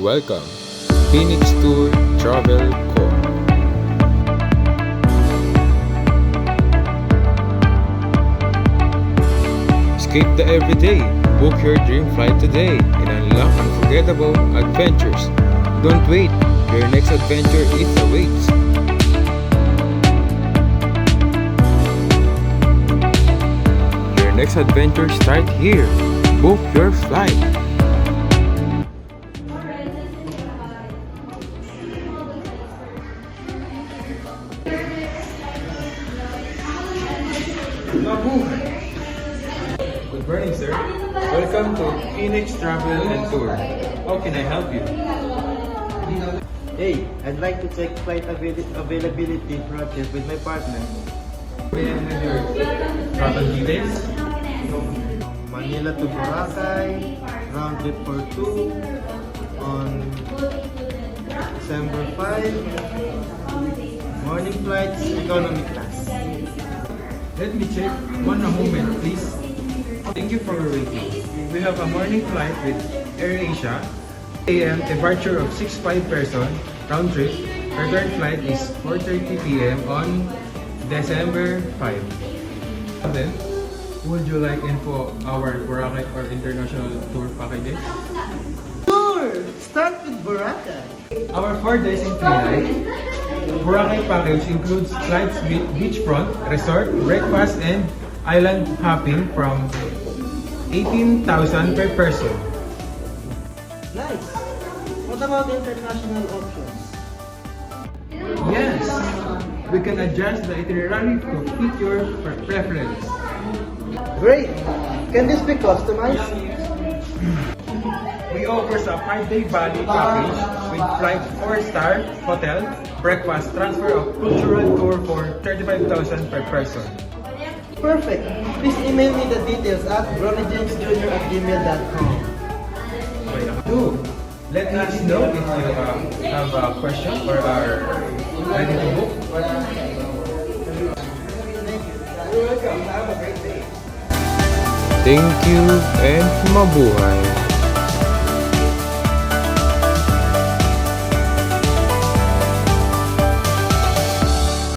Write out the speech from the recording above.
Welcome, Phoenix Tour Travel Co. Escape the everyday. Book your dream flight today and unlock unforgettable adventures. Don't wait, your next adventure is awaits. Your next adventure starts here. Book your flight. Good morning, sir. Welcome to Phoenix Travel and Tour. How can I help you? Hey, I'd like to check flight availability project with my partner. May I have your travel details? Manila to Boracay, round trip for 2 on December 5. Morning flights, economy class. Let me check. One moment, please. Thank you for waiting. We have a morning flight with AirAsia. AM departure of 6-5 person, round trip. Return flight is 4:30 p.m. on December 5. Then, would you like info our Boracay or international tour packages? Sure! Start with Boracay. Our 4 days and 3 nights Boracay package includes flights, beachfront, resort, breakfast, and island hopping from 18,000 per person. Nice! What about international options? Yes, we can adjust the itinerary to fit your preference. Great! Can this be customized? We offer a 5-day Bali package with flight 4-star hotel, breakfast, transfer of cultural tour for 35,000 per person. Perfect! Please email me the details at ronniejamesjr@gmail.com. Do let us know if you have a question or are ready to book. You're welcome. Have a great day. Thank you and mabuhay!